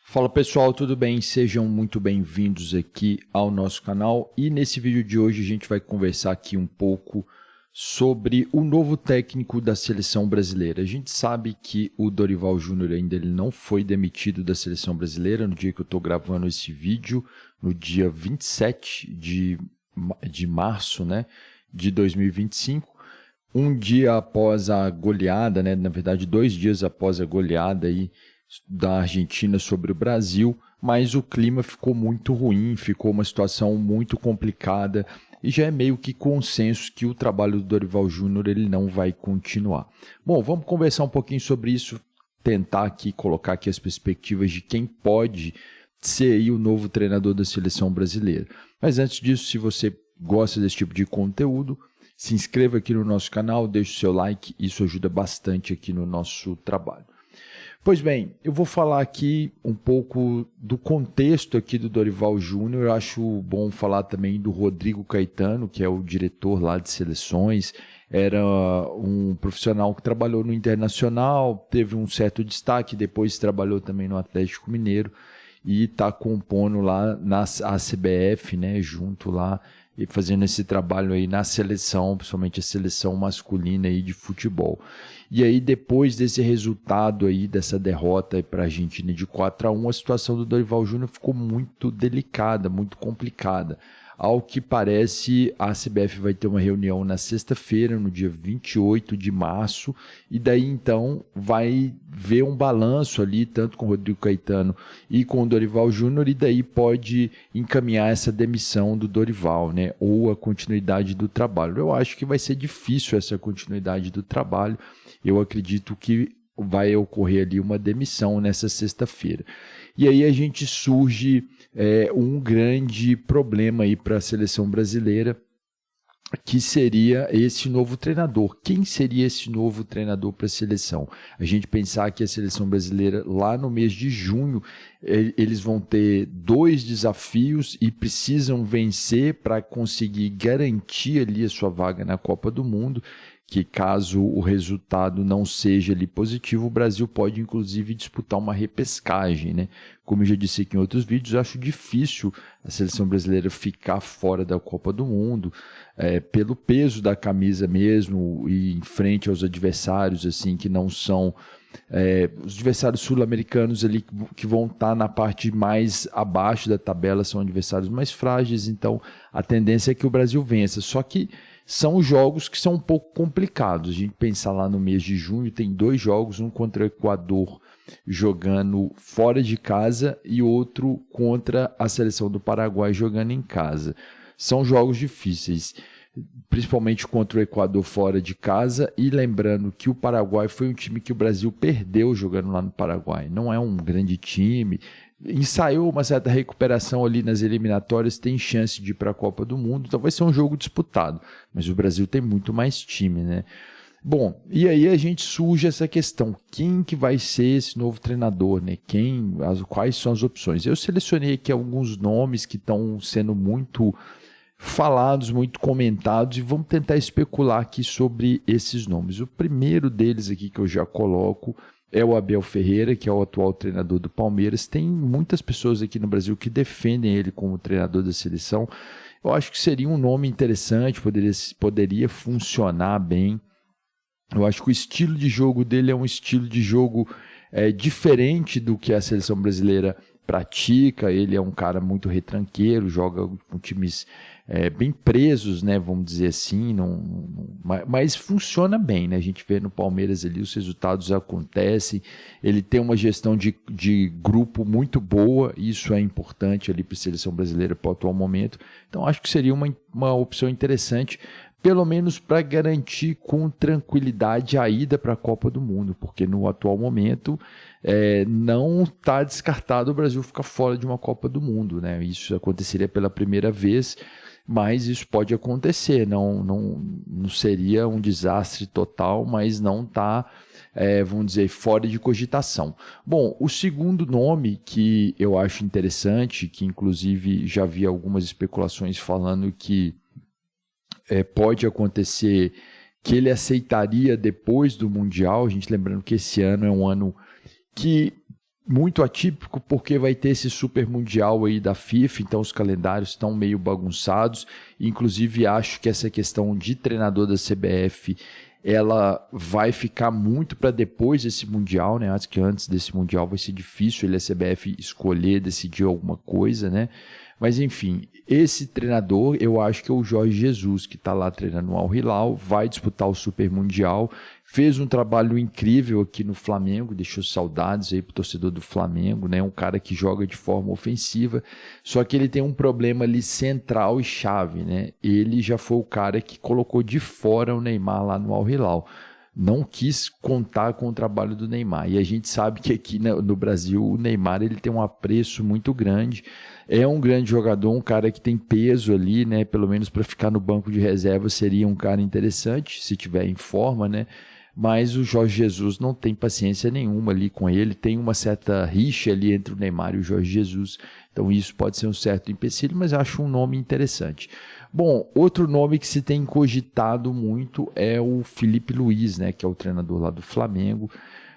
Fala pessoal, tudo bem? Sejam muito bem-vindos aqui ao nosso canal e nesse vídeo de hoje a gente vai conversar aqui um pouco sobre o novo técnico da seleção brasileira. A gente sabe que o Dorival Júnior ainda ele não foi demitido da seleção brasileira no dia que eu estou gravando esse vídeo, no dia 27 de março, né, de 2025. Um dia após a goleada, né, na verdade 2 dias após a goleada aí da Argentina sobre o Brasil, mas o clima ficou muito ruim, ficou uma situação muito complicada e já é meio que consenso que o trabalho do Dorival Júnior ele não vai continuar. Bom, vamos conversar um pouquinho sobre isso, tentar aqui colocar aqui as perspectivas de quem pode ser aí o novo treinador da seleção brasileira. Mas antes disso, se você gosta desse tipo de conteúdo, se inscreva aqui no nosso canal, deixe o seu like, isso ajuda bastante aqui no nosso trabalho. Pois bem, eu vou falar aqui um pouco do contexto aqui do Dorival Júnior. Eu acho bom falar também do Rodrigo Caetano, que é o diretor lá de seleções. Era um profissional que trabalhou no Internacional, teve um certo destaque, depois trabalhou também no Atlético Mineiro e está compondo lá na CBF, né, junto lá e fazendo esse trabalho aí na seleção, principalmente a seleção masculina aí de futebol. E aí depois desse resultado aí, dessa derrota para a Argentina de 4-1, a situação do Dorival Júnior ficou muito delicada, muito complicada. Ao que parece, a CBF vai ter uma reunião na sexta-feira, no dia 28 de março, e daí então vai ver um balanço ali, tanto com o Rodrigo Caetano e com o Dorival Júnior, e daí pode encaminhar essa demissão do Dorival, né? Ou a continuidade do trabalho. Eu acho que vai ser difícil essa continuidade do trabalho. Eu acredito que vai ocorrer ali uma demissão nessa sexta-feira. E aí a gente surge um grande problema aí para a seleção brasileira, que seria esse novo treinador. Quem seria esse novo treinador para a seleção? A gente pensar que a seleção brasileira, lá no mês de junho, eles vão ter 2 desafios e precisam vencer para conseguir garantir ali a sua vaga na Copa do Mundo, que caso o resultado não seja ali positivo, o Brasil pode inclusive disputar uma repescagem, né? Como eu já disse aqui em outros vídeos, eu acho difícil a seleção brasileira ficar fora da Copa do Mundo, pelo peso da camisa mesmo e em frente aos adversários assim que não são os adversários sul-americanos ali que vão estar na parte mais abaixo da tabela, são adversários mais frágeis, então a tendência é que o Brasil vença, só que são jogos que são um pouco complicados. A gente pensar lá no mês de junho, tem 2 jogos, um contra o Equador jogando fora de casa e outro contra a seleção do Paraguai jogando em casa. São jogos difíceis, principalmente contra o Equador fora de casa, e lembrando que o Paraguai foi um time que o Brasil perdeu jogando lá no Paraguai. Não é um grande time, ensaiou uma certa recuperação ali nas eliminatórias, tem chance de ir para a Copa do Mundo, então vai ser um jogo disputado, mas o Brasil tem muito mais time, né? Bom, e aí a gente surge essa questão, quem que vai ser esse novo treinador, né? Quais são as opções? Eu selecionei aqui alguns nomes que estão sendo muito falados, muito comentados, e vamos tentar especular aqui sobre esses nomes. O primeiro deles aqui que eu já coloco é o Abel Ferreira, que é o atual treinador do Palmeiras. Tem muitas pessoas aqui no Brasil que defendem ele como treinador da seleção. Eu acho que seria um nome interessante, poderia funcionar bem. Eu acho que o estilo de jogo dele é um estilo de jogo diferente do que a seleção brasileira pratica. Ele é um cara muito retranqueiro, joga com times bem presos, né, vamos dizer assim, mas funciona bem, né? A gente vê no Palmeiras ali, os resultados acontecem, ele tem uma gestão de grupo muito boa, isso é importante ali para a seleção brasileira para o atual momento, então acho que seria uma opção interessante, pelo menos para garantir com tranquilidade a ida para a Copa do Mundo, porque no atual momento não está descartado o Brasil ficar fora de uma Copa do Mundo, né? Isso aconteceria pela primeira vez, mas isso pode acontecer, não seria um desastre total, mas não está, vamos dizer, fora de cogitação. Bom, o segundo nome que eu acho interessante, que inclusive já vi algumas especulações falando que pode acontecer, que ele aceitaria depois do Mundial, a gente lembrando que esse ano é um ano que muito atípico porque vai ter esse super mundial aí da FIFA, então os calendários estão meio bagunçados. Inclusive acho que essa questão de treinador da CBF ela vai ficar muito para depois desse mundial, né? Acho que antes desse mundial vai ser difícil a CBF escolher, decidir alguma coisa, né? Mas enfim, esse treinador eu acho que é o Jorge Jesus, que está lá treinando o Al Hilal, vai disputar o Super Mundial, fez um trabalho incrível aqui no Flamengo, deixou saudades aí pro torcedor do Flamengo, né? Um cara que joga de forma ofensiva, só que ele tem um problema ali central e chave, né? Ele já foi o cara que colocou de fora o Neymar lá no Al Hilal. Não quis contar com o trabalho do Neymar. E a gente sabe que aqui no Brasil o Neymar ele tem um apreço muito grande. É um grande jogador, um cara que tem peso ali, né? Pelo menos para ficar no banco de reserva seria um cara interessante, se tiver em forma, né? Mas o Jorge Jesus não tem paciência nenhuma ali com ele. Tem uma certa rixa ali entre o Neymar e o Jorge Jesus. Então isso pode ser um certo empecilho, mas eu acho um nome interessante. Bom, outro nome que se tem cogitado muito é o Felipe Luiz, né, que é o treinador lá do Flamengo.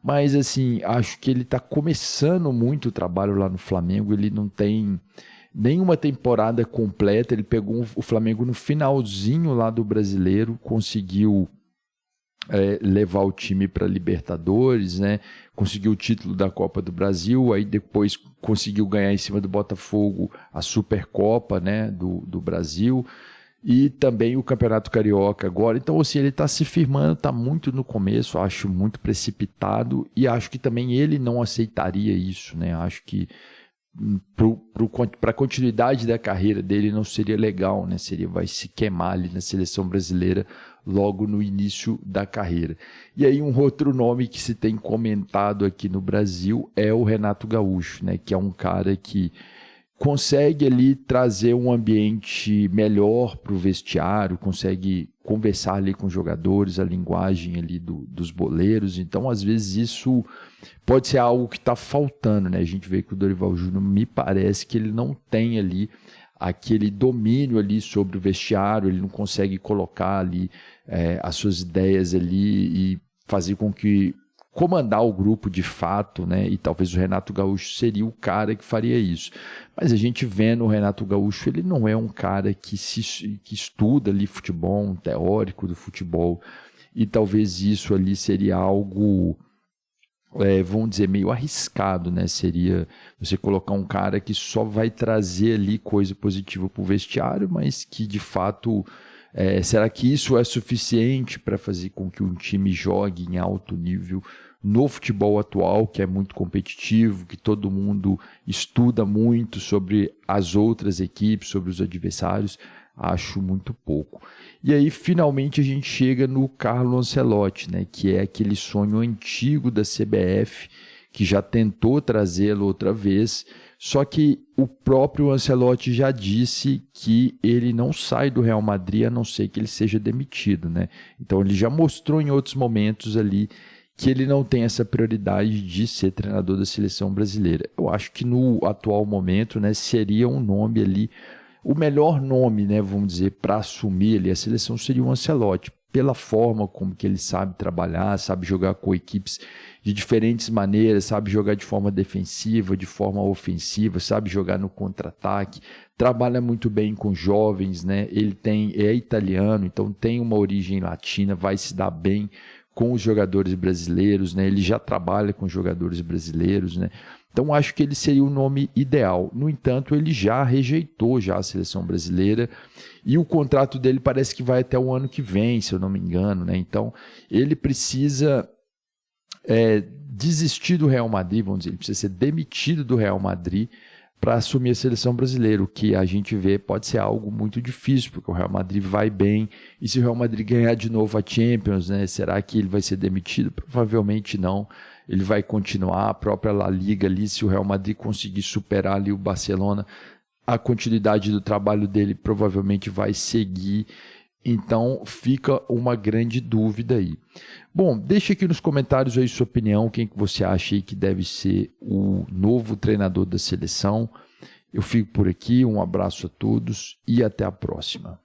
Mas, assim, acho que ele está começando muito o trabalho lá no Flamengo. Ele não tem nenhuma temporada completa. Ele pegou o Flamengo no finalzinho lá do Brasileiro, conseguiu levar o time para Libertadores, né? Conseguiu o título da Copa do Brasil, aí depois conseguiu ganhar em cima do Botafogo a Supercopa, né? do Brasil e também o Campeonato Carioca agora. Então, assim, ele está se firmando, está muito no começo, acho muito precipitado e acho que também ele não aceitaria isso, né? Acho que para a continuidade da carreira dele não seria legal, né? Vai se queimar ali na seleção brasileira logo no início da carreira. E aí um outro nome que se tem comentado aqui no Brasil é o Renato Gaúcho, né? Que é um cara que consegue ali trazer um ambiente melhor para o vestiário, consegue conversar ali com os jogadores, a linguagem ali dos boleiros. Então, às vezes, isso pode ser algo que está faltando, né? A gente vê que o Dorival Júnior me parece que ele não tem ali aquele domínio ali sobre o vestiário, ele não consegue colocar ali as suas ideias ali e fazer com que comandar o grupo de fato, né? E talvez o Renato Gaúcho seria o cara que faria isso. Mas a gente vendo o Renato Gaúcho, ele não é um cara que estuda ali futebol, um teórico do futebol, e talvez isso ali seria algo, vamos dizer, meio arriscado, né? Seria você colocar um cara que só vai trazer ali coisa positiva para o vestiário, mas que de fato... será que isso é suficiente para fazer com que um time jogue em alto nível no futebol atual, que é muito competitivo, que todo mundo estuda muito sobre as outras equipes, sobre os adversários? Acho muito pouco. E aí, finalmente, a gente chega no Carlo Ancelotti, né, que é aquele sonho antigo da CBF, que já tentou trazê-lo outra vez, só que o próprio Ancelotti já disse que ele não sai do Real Madrid a não ser que ele seja demitido, né? Então ele já mostrou em outros momentos ali que ele não tem essa prioridade de ser treinador da seleção brasileira. Eu acho que no atual momento, né, seria um nome ali, o melhor nome, né, vamos dizer, para assumir ali a seleção seria o Ancelotti, pela forma como que ele sabe trabalhar, sabe jogar com equipes de diferentes maneiras, sabe jogar de forma defensiva, de forma ofensiva, sabe jogar no contra-ataque, trabalha muito bem com jovens, né? Ele é italiano, então tem uma origem latina, vai se dar bem com os jogadores brasileiros, né? Ele já trabalha com jogadores brasileiros, né? Então acho que ele seria o nome ideal. No entanto, ele já rejeitou já a seleção brasileira e o contrato dele parece que vai até o ano que vem, se eu não me engano, né? Então ele precisa desistir do Real Madrid, vamos dizer, ele precisa ser demitido do Real Madrid para assumir a seleção brasileira, o que a gente vê pode ser algo muito difícil, porque o Real Madrid vai bem, e se o Real Madrid ganhar de novo a Champions, né, será que ele vai ser demitido? Provavelmente não, ele vai continuar, a própria La Liga ali, se o Real Madrid conseguir superar ali o Barcelona, a continuidade do trabalho dele provavelmente vai seguir. Então fica uma grande dúvida aí. Bom, deixa aqui nos comentários aí sua opinião, quem que você acha aí que deve ser o novo treinador da seleção. Eu fico por aqui, um abraço a todos e até a próxima.